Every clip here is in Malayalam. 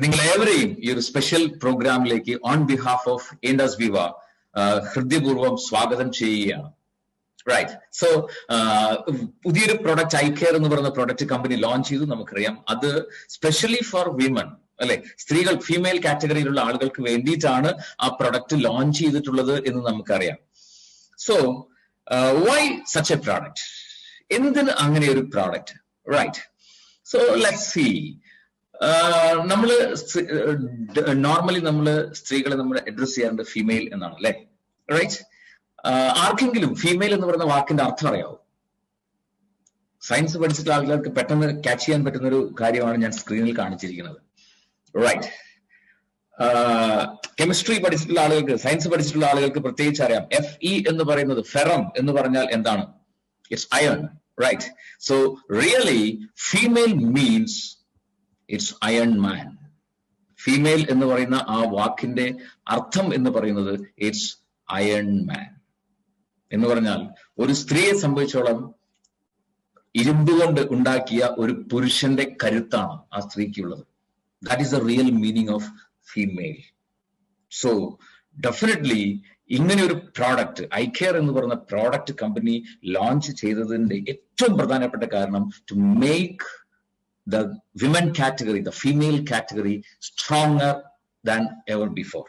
നിങ്ങളേവരെയും ഈ ഒരു സ്പെഷ്യൽ പ്രോഗ്രാമിലേക്ക് ഓൺ ബിഹാഫ് ഓഫ് ഇൻഡസ് വിവ ഹൃദയപൂർവ്വം സ്വാഗതം ചെയ്യുകയാണ്. റൈറ്റ്. സോ പുതിയൊരു പ്രൊഡക്റ്റ് ഐകെയർ എന്ന് പറയുന്ന പ്രൊഡക്റ്റ് കമ്പനി ലോഞ്ച് ചെയ്തു. നമുക്കറിയാം അത് സ്പെഷ്യലി ഫോർ വിമൻ, അല്ലെ, സ്ത്രീകൾ, ഫീമെയിൽ കാറ്റഗറിയിലുള്ള ആളുകൾക്ക് വേണ്ടിയിട്ടാണ് ആ പ്രൊഡക്റ്റ് ലോഞ്ച് ചെയ്തിട്ടുള്ളത് എന്ന് നമുക്കറിയാം. So why such a product? എന്തിന് അങ്ങനെ ഒരു product? Right. So let's see. നമ്മള് നോർമലി നമ്മള് സ്ത്രീകളെ നമ്മൾ അഡ്രസ് ചെയ്യാറുണ്ട് ഫീമെയിൽ എന്നാണ്, അല്ലെ? റൈറ്റ്. ആർക്കെങ്കിലും ഫീമെയിൽ എന്ന് പറയുന്ന വാക്കിന്റെ അർത്ഥം അറിയാവോ? സയൻസ് പഠിച്ചിട്ടുള്ള ആളുകൾക്ക് പെട്ടെന്ന് ക്യാച്ച് ചെയ്യാൻ പറ്റുന്ന ഒരു കാര്യമാണ് ഞാൻ സ്ക്രീനിൽ കാണിച്ചിരിക്കുന്നത്. റൈറ്റ്. കെമിസ്ട്രി പഠിച്ചിട്ടുള്ള ആളുകൾക്ക്, സയൻസ് പഠിച്ചിട്ടുള്ള ആളുകൾക്ക് പ്രത്യേകിച്ച് അറിയാം. Fe എന്ന് പറയുന്നത്, ഫെറം എന്ന് പറഞ്ഞാൽ എന്താണ്? It's iron. Right. So really female means it's iron man. Female എന്ന് പറയുന്ന ആ വാക്കിന്റെ അർത്ഥം എന്ന് പറയുന്നത് ഇറ്റ്സ് അയൺ മാൻ എന്ന് പറഞ്ഞാൽ ഒരു സ്ത്രീയെ സംബന്ധിച്ചോളം ഇരുമ്പ് കൊണ്ട് ഉണ്ടാക്കിയ ഒരു പുരുഷന്റെ കരുത്താണ് ആ സ്ത്രീക്കുള്ളത്. That is the real meaning of female. So definitely ഇങ്ങനെ ഒരു പ്രോഡക്റ്റ് ഐകെയർ എന്ന് പറയുന്ന പ്രോഡക്റ്റ് കമ്പനി ലോഞ്ച് ചെയ്തതിന്റെ ഏറ്റവും പ്രധാനപ്പെട്ട കാരണം to make the women category, the female category stronger than ever before.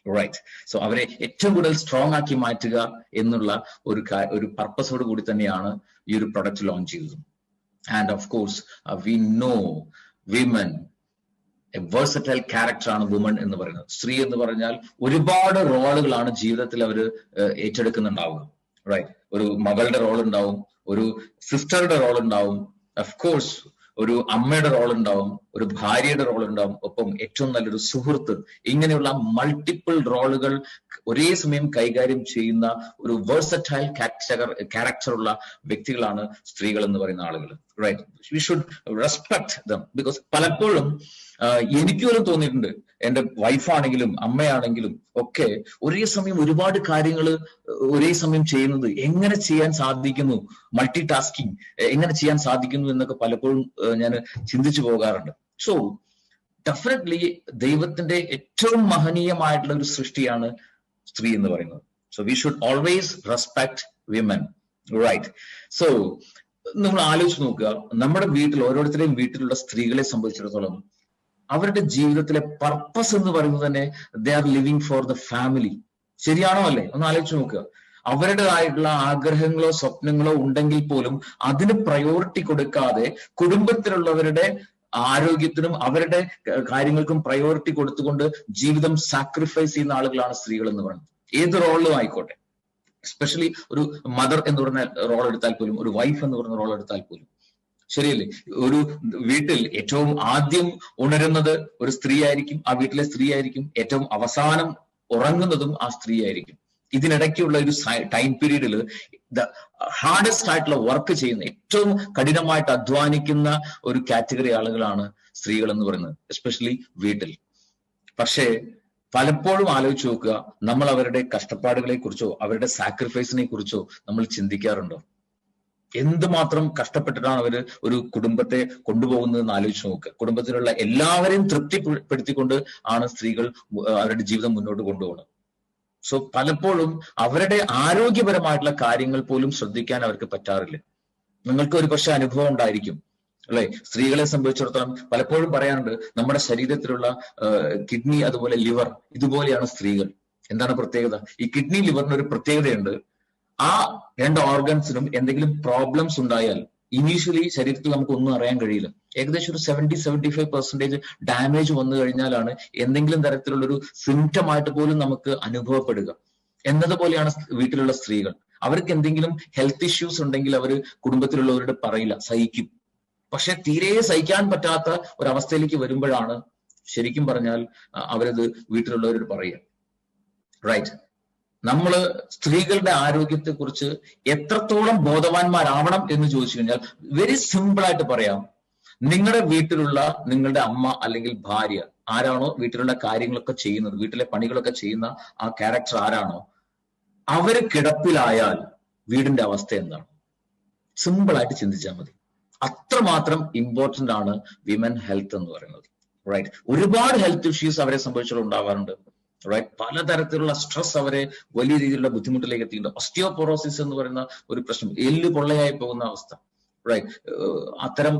Right. So അവരെ ഏറ്റവും കൂടുതൽ സ്ട്രോങ് ആക്കി മാറ്റുക എന്നുള്ള ഒരു പർപ്പസോട് കൂടി തന്നെയാണ് ഈ ഒരു പ്രൊഡക്റ്റ് ലോഞ്ച് ചെയ്തത്. And of course we know women A versatile character ആണ് വുമൺ എന്ന് പറയുന്നത്. സ്ത്രീ എന്ന് പറഞ്ഞാൽ ഒരുപാട് റോളുകളാണ് ജീവിതത്തിൽ അവർ ഏറ്റെടുക്കുന്നുണ്ടാവുക. റൈറ്റ്. ഒരു മകളുടെ റോൾ ഉണ്ടാവും, ഒരു സിസ്റ്ററുടെ റോൾ ഉണ്ടാവും, ഓഫ് കോഴ്സ് ഒരു അമ്മയുടെ റോൾ ഉണ്ടാവും, ഒരു ഭാര്യയുടെ റോൾ ഉണ്ടാവും, ഒപ്പം ഏറ്റവും നല്ലൊരു സുഹൃത്ത്. ഇങ്ങനെയുള്ള മൾട്ടിപ്പിൾ റോളുകൾ ഒരേ സമയം കൈകാര്യം ചെയ്യുന്ന ഒരു വേഴ്സറ്റൈൽ ക്യാരക്ടറുള്ള വ്യക്തികളാണ് സ്ത്രീകൾ എന്ന് പറയുന്ന ആളുകൾ. Right. We should respect them. Because പലപ്പോഴും എനിക്കൊന്നും തോന്നിയിട്ടുണ്ട്, എന്റെ വൈഫാണെങ്കിലും അമ്മയാണെങ്കിലും ഒക്കെ ഒരേ സമയം ഒരുപാട് കാര്യങ്ങൾ ഒരേ സമയം ചെയ്യുന്നത് എങ്ങനെ ചെയ്യാൻ സാധിക്കുന്നു, മൾട്ടി ടാസ്കിങ് എങ്ങനെ ചെയ്യാൻ സാധിക്കുന്നു എന്നൊക്കെ പലപ്പോഴും ഞാൻ ചിന്തിച്ചു പോകാറുണ്ട്. സോ ഡെഫിനറ്റ്ലി ദൈവത്തിന്റെ ഏറ്റവും മഹനീയമായിട്ടുള്ള ഒരു സൃഷ്ടിയാണ് സ്ത്രീ എന്ന് പറയുന്നത്. So we should always respect women. Right. So നമ്മൾ ആലോചിച്ച് നോക്കുക, നമ്മുടെ വീട്ടിൽ, ഓരോരുത്തരുടെയും വീട്ടിലുള്ള സ്ത്രീകളെ സംബന്ധിച്ചിടത്തോളം അവരുടെ ജീവിതത്തിലെ പർപ്പസ് എന്ന് പറയുന്നത് തന്നെ they are living for the family. ശരിയാണോ അല്ലേ? ഒന്ന് ആലോചിച്ച് നോക്കുക. അവരുടേതായിട്ടുള്ള ആഗ്രഹങ്ങളോ സ്വപ്നങ്ങളോ ഉണ്ടെങ്കിൽ പോലും അതിന് പ്രയോറിറ്റി കൊടുക്കാതെ കുടുംബത്തിലുള്ളവരുടെ ആരോഗ്യത്തിനും അവരുടെ കാര്യങ്ങൾക്കും പ്രയോറിറ്റി കൊടുത്തുകൊണ്ട് ജീവിതം സാക്രിഫൈസ് ചെയ്യുന്ന ആളുകളാണ് സ്ത്രീകൾ എന്ന് പറയുന്നത്. ഏത് റോളിലും ആയിക്കോട്ടെ. എസ്പെഷ്യലി ഒരു മദർ എന്ന് പറഞ്ഞ റോൾ എടുത്താൽ പോലും, ഒരു വൈഫ് എന്ന് പറഞ്ഞ റോൾ എടുത്താൽ പോലും, ശരിയല്ലേ? ഒരു വീട്ടിൽ ഏറ്റവും ആദ്യം ഉണരുന്നത് ഒരു സ്ത്രീ ആയിരിക്കും, ആ വീട്ടിലെ സ്ത്രീ ആയിരിക്കും. ഏറ്റവും അവസാനം ഉറങ്ങുന്നതും ആ സ്ത്രീ ആയിരിക്കും. ഇതിനിടയ്ക്കുള്ള ഒരു ടൈം പീരീഡിൽ ഹാർഡസ്റ്റ് ആയിട്ടുള്ള വർക്ക് ചെയ്യുന്ന, ഏറ്റവും കഠിനമായിട്ട് അധ്വാനിക്കുന്ന ഒരു കാറ്റഗറി ആളുകളാണ് സ്ത്രീകൾ എന്ന് പറയുന്നത്, എസ്പെഷ്യലി വീട്ടിൽ. പക്ഷേ പലപ്പോഴും ആലോചിച്ച് നോക്കുക, നമ്മൾ അവരുടെ കഷ്ടപ്പാടുകളെ കുറിച്ചോ അവരുടെ സാക്രിഫൈസിനെ കുറിച്ചോ നമ്മൾ ചിന്തിക്കാറുണ്ടോ? എന്തുമാത്രം കഷ്ടപ്പെട്ടിട്ടാണ് അവര് ഒരു കുടുംബത്തെ കൊണ്ടുപോകുന്നതെന്ന് ആലോചിച്ച് നോക്കുക. കുടുംബത്തിലുള്ള എല്ലാവരെയും തൃപ്തിപ്പെടുത്തിക്കൊണ്ട് ആണ് സ്ത്രീകൾ അവരുടെ ജീവിതം മുന്നോട്ട് കൊണ്ടുപോകുന്നത്. സോ പലപ്പോഴും അവരുടെ ആരോഗ്യപരമായിട്ടുള്ള കാര്യങ്ങൾ പോലും ശ്രദ്ധിക്കാൻ അവർക്ക് പറ്റാറില്ല. നിങ്ങൾക്ക് ഒരു പക്ഷെ അനുഭവം ഉണ്ടായിരിക്കും, അല്ലെ? സ്ത്രീകളെ സംബന്ധിച്ചിടത്തോളം പലപ്പോഴും പറയാറുണ്ട്, നമ്മുടെ ശരീരത്തിലുള്ള കിഡ്നി അതുപോലെ ലിവർ ഇതുപോലെയാണ് സ്ത്രീകൾ. എന്താണ് പ്രത്യേകത? ഈ കിഡ്നി ലിവറിന് ഒരു പ്രത്യേകതയുണ്ട്. ആ രണ്ട് ഓർഗൻസിനും എന്തെങ്കിലും പ്രോബ്ലംസ് ഉണ്ടായാൽ ഇനീഷ്യലി ശരീരത്തിൽ നമുക്ക് ഒന്നും അറിയാൻ കഴിയില്ല. ഏകദേശം ഒരു 70-75% ഡാമേജ് വന്നു കഴിഞ്ഞാലാണ് എന്തെങ്കിലും തരത്തിലുള്ളൊരു സിംറ്റം ആയിട്ട് പോലും നമുക്ക് അനുഭവപ്പെടുക. എന്നതുപോലെയാണ് വീട്ടിലുള്ള സ്ത്രീകൾ. അവർക്ക് എന്തെങ്കിലും ഹെൽത്ത് ഇഷ്യൂസ് ഉണ്ടെങ്കിൽ അവർ കുടുംബത്തിലുള്ളവരോട് പറയില്ല, സഹിക്കും. പക്ഷെ തീരെ സഹിക്കാൻ പറ്റാത്ത ഒരവസ്ഥയിലേക്ക് വരുമ്പോഴാണ് ശരിക്കും പറഞ്ഞാൽ അവരത് വീട്ടിലുള്ളവരോട് പറയുക. റൈറ്റ്. നമ്മള് സ്ത്രീകളുടെ ആരോഗ്യത്തെ കുറിച്ച് എത്രത്തോളം ബോധവാന്മാരാവണം എന്ന് ചോദിച്ചു കഴിഞ്ഞാൽ വെരി സിമ്പിൾ ആയിട്ട് പറയാം. നിങ്ങളുടെ വീട്ടിലുള്ള നിങ്ങളുടെ അമ്മ അല്ലെങ്കിൽ ഭാര്യ ആരാണോ വീട്ടിലുള്ള കാര്യങ്ങളൊക്കെ ചെയ്യുന്നത്, വീട്ടിലെ പണികളൊക്കെ ചെയ്യുന്ന ആ ക്യാരക്ടർ ആരാണോ, അവര് കിടപ്പിലായാൽ വീടിന്റെ അവസ്ഥ എന്താണ്? സിമ്പിൾ ആയിട്ട് ചിന്തിച്ചാൽ മതി. അത്രമാത്രം ഇമ്പോർട്ടന്റ് ആണ് വിമൻ ഹെൽത്ത് എന്ന് പറയുന്നത്. റൈറ്റ്. ഒരുപാട് ഹെൽത്ത് ഇഷ്യൂസ് അവരെ സംബന്ധിച്ചിടത്തോളം ഉണ്ടാവാറുണ്ട്. റൈറ്റ്. പലതരത്തിലുള്ള സ്ട്രെസ് അവരെ വലിയ രീതിയിലുള്ള ബുദ്ധിമുട്ടിലേക്ക് എത്തിയിട്ടുണ്ട്. ഓസ്റ്റിയോപൊറോസിസ് എന്ന് പറയുന്ന ഒരു പ്രശ്നം, എല്ല് പൊള്ളയായി പോകുന്ന അവസ്ഥ. റൈറ്റ്. അത്തരം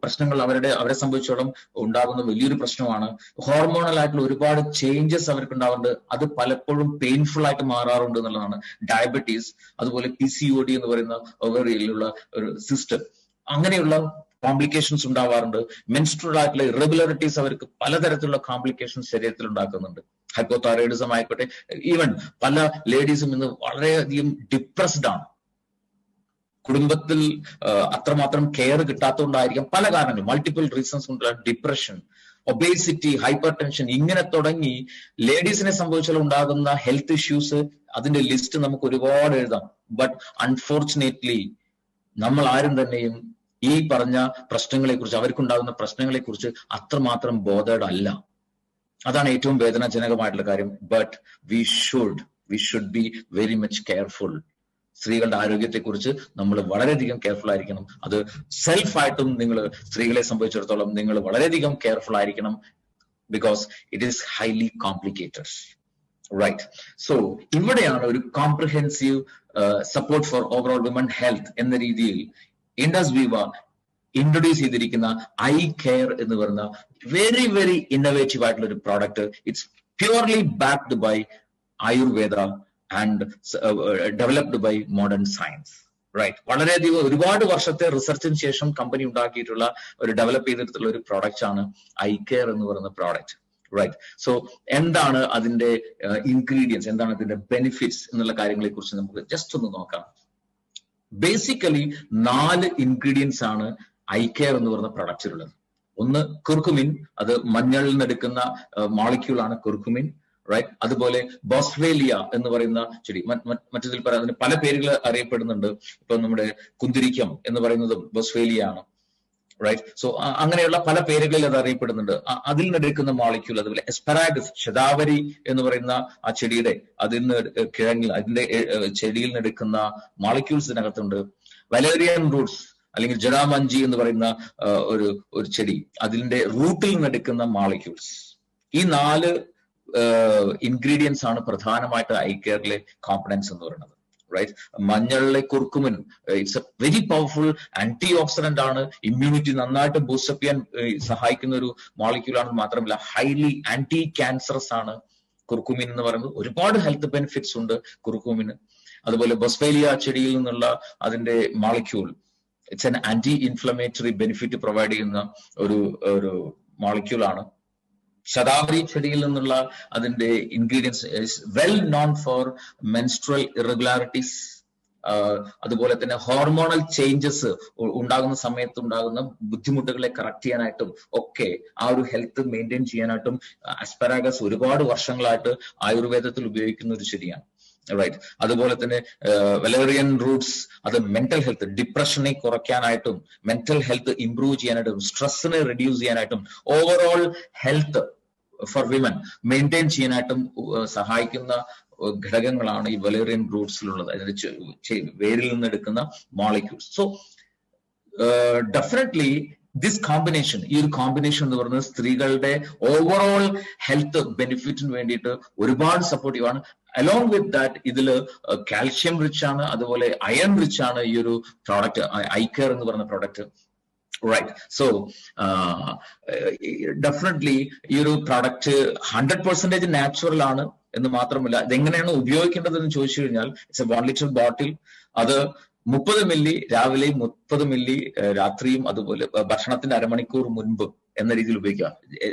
പ്രശ്നങ്ങൾ അവരെ സംബന്ധിച്ചോളം ഉണ്ടാകുന്ന വലിയൊരു പ്രശ്നമാണ്. ഹോർമോണൽ ആയിട്ടുള്ള ഒരുപാട് ചേഞ്ചസ് അവർക്ക് ഉണ്ടാവുന്നുണ്ട്. അത് പലപ്പോഴും പെയിൻഫുൾ ആയിട്ട് മാറാറുണ്ട് എന്നുള്ളതാണ്. ഡയബറ്റീസ്, അതുപോലെ PCOD എന്ന് പറയുന്ന ഓവറിയിലുള്ള ഒരു സിസ്റ്റം, അങ്ങനെയുള്ള കോംപ്ലിക്കേഷൻസ് ഉണ്ടാവാറുണ്ട്. മെൻസ്ട്രുവൽ ആയിട്ടുള്ള ഇറഗുലറിറ്റീസ് അവർക്ക് പലതരത്തിലുള്ള കോംപ്ലിക്കേഷൻസ് ശരീരത്തിൽ ഉണ്ടാക്കുന്നുണ്ട്. ഹൈപ്പോതൈറോയിഡിസം ആയിക്കോട്ടെ, ഈവൻ പല ലേഡീസും ഇന്ന് വളരെയധികം ഡിപ്രസ്ഡ് ആണ്. കുടുംബത്തിൽ അത്രമാത്രം കെയർ കിട്ടാത്തതുകൊണ്ടായിരിക്കാം, പല കാരണങ്ങൾ, മൾട്ടിപ്പിൾ റീസൺസ് കൊണ്ടുള്ള ഡിപ്രഷൻ, ഒബേസിറ്റി, ഹൈപ്പർ ടെൻഷൻ, ഇങ്ങനെ തുടങ്ങി ലേഡീസിനെ സംബന്ധിച്ചാൽ ഉണ്ടാകുന്ന ഹെൽത്ത് ഇഷ്യൂസ്, അതിന്റെ ലിസ്റ്റ് നമുക്ക് ഒരുപാട് എഴുതാം. ബട്ട് അൺഫോർച്ചുനേറ്റ്ലി നമ്മൾ ആരും തന്നെയും ഈ പറഞ്ഞ പ്രശ്നങ്ങളെ കുറിച്ച്, അവർക്കുണ്ടാകുന്ന പ്രശ്നങ്ങളെ കുറിച്ച് അത്രമാത്രം ബോധേഡ് അല്ല. അതാണ് ഏറ്റവും വേദനാജനകമായിട്ടുള്ള കാര്യം. But we should be very much careful. സ്ത്രീകളുടെ ആരോഗ്യത്തെക്കുറിച്ച് നമ്മൾ വളരെയധികം കെയർഫുൾ ആയിരിക്കണം. അത് സെൽഫായിട്ടും നിങ്ങൾ സ്ത്രീകളെ സംബന്ധിച്ചിടത്തോളം നിങ്ങൾ വളരെയധികം കെയർഫുൾ ആയിരിക്കണം. Because it is highly complicated. Right. So ഇവിടെയാണ് ഒരു comprehensive support for overall women health എന്ന രീതിയിൽ ഇൻഡസ് വിവ ഇൻട്രൊഡ്യൂസ് ചെയ്തിരിക്കുന്ന ഐ കെയർ എന്ന് പറയുന്ന വെരി വെരി ഇന്നോവേറ്റീവ് ആയിട്ടുള്ള ഒരു product. It's purely backed by Ayurveda and developed by modern science. Right. വളരെയധികം ഒരുപാട് വർഷത്തെ റിസർച്ചിന് ശേഷം കമ്പനി ഉണ്ടാക്കിയിട്ടുള്ള ഒരു ഡെവലപ്പ് ചെയ്തിട്ടുള്ള ഒരു പ്രോഡക്റ്റ് ആണ് ഐ കെയർ എന്ന് പറയുന്ന പ്രോഡക്റ്റ്. റൈറ്റ്. സോ എന്താണ് അതിന്റെ ഇൻഗ്രീഡിയൻസ്, എന്താണ് അതിന്റെ ബെനിഫിറ്റ്സ് എന്നുള്ള കാര്യങ്ങളെ കുറിച്ച് നമുക്ക് ജസ്റ്റ് ഒന്ന് നോക്കാം. ബേസിക്കലി 4 ഇൻഗ്രീഡിയൻസ് ആണ് ഐ കെയർ എന്ന് പറയുന്ന പ്രൊഡക്റ്റിലുള്ളത്. ഒന്ന് കുർക്കുമിൻ, അത് മഞ്ഞളിൽ നിന്ന് എടുക്കുന്ന മോളിക്യൂൾ ആണ് കുർക്കുമിൻ. റൈറ്റ്. അതുപോലെ ബോസ്വേലിയ എന്ന് പറയുന്ന ചെടി, മറ്റതിൽ പറയുന്നതിന് പല പേരുകൾ അറിയപ്പെടുന്നുണ്ട്. ഇപ്പൊ നമ്മുടെ കുന്തിരിക്കം എന്ന് പറയുന്നതും ബോസ്വേലിയ ആണ്. റൈറ്റ്. സോ അങ്ങനെയുള്ള പല പേരുകളിൽ അത് അറിയപ്പെടുന്നുണ്ട്. അതിൽ നിന്നെടുക്കുന്ന മോളിക്യൂൾ, അതുപോലെ എസ്പെറാഗസ്, ശതാവരി എന്ന് പറയുന്ന ആ ചെടിയുടെ, അതിൽ നിന്ന് കിഴങ്ങിൽ, അതിന്റെ ചെടിയിൽ നിന്നെടുക്കുന്ന മോളിക്യൂൾസ് ഇതിനകത്തുണ്ട്. വലേറിയൻ റൂട്ട്സ് അല്ലെങ്കിൽ ജഡാമഞ്ചി എന്ന് പറയുന്ന ഒരു ചെടി, അതിന്റെ റൂട്ടിൽ നിന്നെടുക്കുന്ന മോളിക്യൂൾസ്. ഈ 4 ഇൻഗ്രീഡിയൻസ് ആണ് പ്രധാനമായിട്ട് ഐ കെയറിലെ കോമ്പണൻസ് എന്ന് പറയുന്നത്. റൈറ്റ്. മഞ്ഞളിലെ curcumin, it's a very powerful antioxidant ആണ്. ഇമ്മ്യൂണിറ്റി നന്നായിട്ട് ബൂസ്റ്റപ്പ് ചെയ്യാൻ സഹായിക്കുന്ന ഒരു മോളിക്യൂൾ ആണെന്ന് മാത്രമല്ല ഹൈലി ആന്റി ക്യാൻസറസ് ആണ് കുർക്കുമിൻ എന്ന് പറയുന്നത്. ഒരുപാട് ഹെൽത്ത് ബെനിഫിറ്റ്സ് ഉണ്ട് കുർക്കുമിന്. അതുപോലെ ബൊസ്വേലിയ ചെടിയിൽ നിന്നുള്ള അതിന്റെ molecule, it's an anti inflammatory benefit provide ചെയ്യുന്ന ഒരു മോളിക്യൂൾ ആണ്. ശതാവരി ചെടിയിൽ നിന്നുള്ള അതിന്റെ ingredients is well known for menstrual irregularities, അതുപോലെ തന്നെ ഹോർമോണൽ ചേഞ്ചസ് ഉണ്ടാകുന്ന സമയത്ത് ഉണ്ടാകുന്ന ബുദ്ധിമുട്ടുകളെ കറക്റ്റ് ചെയ്യാനായിട്ടും ഒക്കെ, ആ ഒരു ഹെൽത്ത് മെയിൻറ്റെയിൻ ചെയ്യാനായിട്ടും അസ്പെറാഗസ് ഒരുപാട് വർഷങ്ങളായിട്ട് ആയുർവേദത്തിൽ ഉപയോഗിക്കുന്ന ഒരു ചെടിയാണ്. റൈറ്റ്. അതുപോലെ തന്നെ വലേറിയൻ റൂട്ട്സ്, അത് മെന്റൽ ഹെൽത്ത്, ഡിപ്രഷനെ കുറയ്ക്കാനായിട്ടും മെന്റൽ ഹെൽത്ത് ഇംപ്രൂവ് ചെയ്യാനായിട്ടും സ്ട്രെസ്സിനെ റെഡ്യൂസ് ചെയ്യാനായിട്ടും overall health for women maintain ചെയ്യാനായിട്ടും സഹായിക്കുന്ന ഘടകങ്ങളാണ് ഈ വലേറിയൻ റൂട്ട്സിലുള്ളത്, അതിന്റെ വേരിൽ നിന്ന് എടുക്കുന്ന molecules. So definitely this combination, ഈ ഒരു കോമ്പിനേഷൻ എന്ന് പറയുന്നത് സ്ത്രീകളുടെ ഓവറോൾ ഹെൽത്ത് ബെനിഫിറ്റിന് വേണ്ടിയിട്ട് ഒരുപാട് സപ്പോർട്ടീവ് ആണ്. അലോങ് വിത്ത് ദാറ്റ് ഇതിൽ കാൽഷ്യം റിച്ച് ആണ്, അതുപോലെ അയൺ റിച്ച് ആണ് ഈ ഒരു പ്രോഡക്റ്റ് ഐ കെയർ എന്ന് പറയുന്ന പ്രോഡക്റ്റ്. റൈറ്റ്. സോ ഡെഫിനറ്റ്ലി ഈ ഒരു പ്രോഡക്റ്റ് 100% നാച്ചുറൽ ആണ് എന്ന് മാത്രമല്ല, ഇതെങ്ങനെയാണ് ഉപയോഗിക്കേണ്ടതെന്ന് ചോദിച്ചു കഴിഞ്ഞാൽ, ഇറ്റ്സ് എ 1 ലിറ്റർ ബോട്ടിൽ. അത് 30 മില്ലി രാവിലെയും 30 മില്ലി രാത്രിയും, അതുപോലെ ഭക്ഷണത്തിന്റെ അരമണിക്കൂർ മുൻപ് എന്ന രീതിയിൽ ഉപയോഗിക്കുക.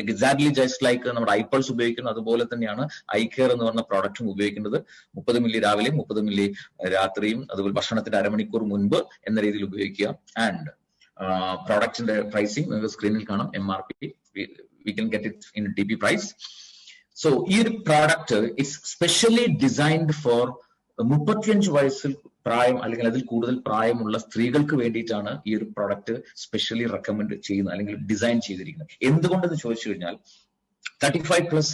എക്സാക്ട്ലി ജസ്റ്റ് ലൈക്ക് നമ്മുടെ ഐപൾസ് ഉപയോഗിക്കുന്നത് അതുപോലെ തന്നെയാണ് ഐ കെയർ എന്ന് പറഞ്ഞ പ്രോഡക്റ്റും ഉപയോഗിക്കേണ്ടത്. 30 മില്ലി രാവിലെയും 30 മില്ലി രാത്രിയും, അതുപോലെ ഭക്ഷണത്തിന്റെ അരമണിക്കൂർ മുൻപ് എന്ന രീതിയിൽ ഉപയോഗിക്കുക. ആൻഡ് പ്രോഡക്റ്റിന്റെ പ്രൈസിങ് നിങ്ങൾക്ക് സ്ക്രീനിൽ കാണാം. MRP, we can get it in DP price. So ഈ ഒരു product it's specially designed for 35 വയസ്സിൽ പ്രായം അല്ലെങ്കിൽ അതിൽ കൂടുതൽ പ്രായമുള്ള സ്ത്രീകൾക്ക് വേണ്ടിയിട്ടാണ് ഈ ഒരു പ്രോഡക്റ്റ് സ്പെഷ്യലി റെക്കമെൻഡ് ചെയ്യുന്നത് അല്ലെങ്കിൽ ഡിസൈൻ ചെയ്തിരിക്കുന്നത്. എന്തുകൊണ്ടെന്ന് ചോദിച്ചു കഴിഞ്ഞാൽ, 35+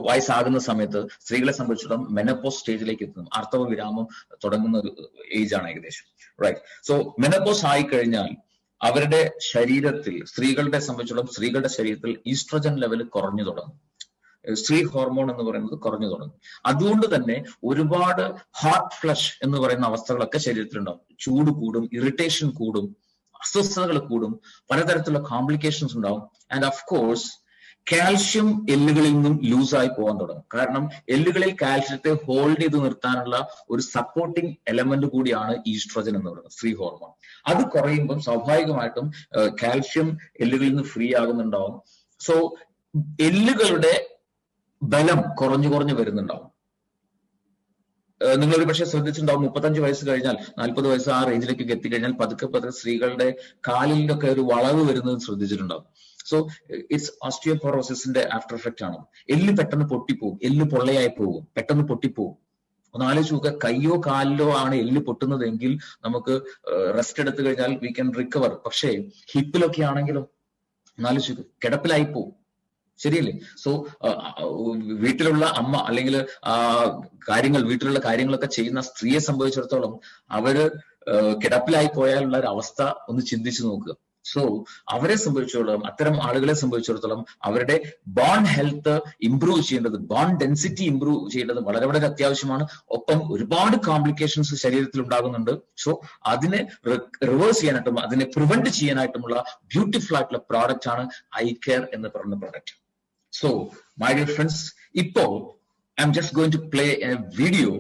വയസ്സാകുന്ന സമയത്ത് സ്ത്രീകളെ സംബന്ധിച്ചിടത്തോളം മെനോപോസ് സ്റ്റേജിലേക്ക് എത്തുന്നു. ആർത്തവ വിരാമം തുടങ്ങുന്ന ഒരു ഏജ് ആണ് ഏകദേശം. റൈറ്റ്. സോ മെനോപോസ് ആയിക്കഴിഞ്ഞാൽ അവരുടെ ശരീരത്തിൽ, സ്ത്രീകളുടെ സംബന്ധിച്ചിടത്തോളം സ്ത്രീകളുടെ ശരീരത്തിൽ ഈസ്ട്രജൻ ലെവൽ കുറഞ്ഞു തുടങ്ങും. സ്ത്രീ ഹോർമോൺ എന്ന് പറയുന്നത് കുറഞ്ഞു തുടങ്ങും. അതുകൊണ്ട് തന്നെ ഒരുപാട് ഹോട്ട് ഫ്ലഷ് എന്ന് പറയുന്ന അവസ്ഥകളൊക്കെ ശരീരത്തിലുണ്ടാവും. ചൂട് കൂടും, ഇറിറ്റേഷൻ കൂടും, അസ്വസ്ഥതകൾ കൂടും, പലതരത്തിലുള്ള കോംപ്ലിക്കേഷൻസ് ഉണ്ടാവും. ആൻഡ് ഓഫ് കോഴ്സ് കാൽഷ്യം എല്ലുകളിൽ നിന്നും ലൂസായി പോകാൻ തുടങ്ങും. കാരണം എല്ലുകളിൽ കാൽഷ്യത്തെ ഹോൾഡ് ചെയ്ത് നിർത്താനുള്ള ഒരു സപ്പോർട്ടിങ് എലമെന്റ് കൂടിയാണ് ഈസ്ട്രോജൻ എന്ന് പറയുന്നത്, സ്ത്രീ ഹോർമോൺ. അത് കുറയുമ്പം സ്വാഭാവികമായിട്ടും കാൽഷ്യം എല്ലുകളിൽ നിന്ന് ഫ്രീ ആകുന്നുണ്ടാവും. സോ എല്ലുകളുടെ ബലം കുറഞ്ഞു കുറഞ്ഞു വരുന്നുണ്ടാവും. നിങ്ങളൊരു പക്ഷെ ശ്രദ്ധിച്ചിട്ടുണ്ടാവും, 35 വയസ്സ് കഴിഞ്ഞാൽ 40 വയസ്സ് ആ റേഞ്ചിലേക്കൊക്കെ എത്തിക്കഴിഞ്ഞാൽ പതുക്കെ പതുക്കെ സ്ത്രീകളുടെ കാലിലൊക്കെ ഒരു വളവ് വരുന്നത് ശ്രദ്ധിച്ചിട്ടുണ്ടാവും. സോ ഇറ്റ്സ് ഓസ്റ്റിയോപോറോസിന്റെ ആഫ്റ്റർ എഫക്റ്റ് ആണ്. എല്ല് പെട്ടെന്ന് പൊട്ടിപ്പോവും, എല്ല് പൊള്ളയായി പോകും, പെട്ടെന്ന് പൊട്ടിപ്പോവും. ഒന്ന് ആലോചിച്ച് നോക്കുക, കയ്യോ കാലിലോ ആണ് എല്ല് പൊട്ടുന്നതെങ്കിൽ നമുക്ക് റെസ്റ്റ് എടുത്തു കഴിഞ്ഞാൽ വി ക്യാൻ റിക്കവർ. പക്ഷേ ഹിപ്പിലൊക്കെ ആണെങ്കിലും ഒന്നാലോചിച്ച് നോക്കുക, കിടപ്പിലായി പോവും. ശരിയല്ലേ? സോ വീട്ടിലുള്ള അമ്മ അല്ലെങ്കിൽ വീട്ടിലുള്ള കാര്യങ്ങളൊക്കെ ചെയ്യുന്ന സ്ത്രീയെ സംബന്ധിച്ചിടത്തോളം അവര് കിടപ്പിലായി പോയാലുള്ള ഒരു അവസ്ഥ ഒന്ന് ചിന്തിച്ചു നോക്കുക. സോ അവരെ സംബന്ധിച്ചിടത്തോളം, അത്തരം ആളുകളെ സംബന്ധിച്ചിടത്തോളം അവരുടെ ബോൺ ഹെൽത്ത് ഇംപ്രൂവ് ചെയ്യേണ്ടത്, ബോൺ ഡെൻസിറ്റി ഇംപ്രൂവ് ചെയ്യേണ്ടത് വളരെ വളരെ അത്യാവശ്യമാണ്. ഒപ്പം ഒരുപാട് കോംപ്ലിക്കേഷൻസ് ശരീരത്തിൽ ഉണ്ടാകുന്നുണ്ട്. സോ അതിനെ റിവേഴ്സ് ചെയ്യാനായിട്ടും അതിനെ പ്രിവെന്റ് ചെയ്യാനായിട്ടുമുള്ള ബ്യൂട്ടിഫുൾ ആയിട്ടുള്ള പ്രോഡക്റ്റ് ആണ് ഐ കെയർ എന്ന് പറയുന്ന product. So, my dear friends, ipo I'm just going to play a video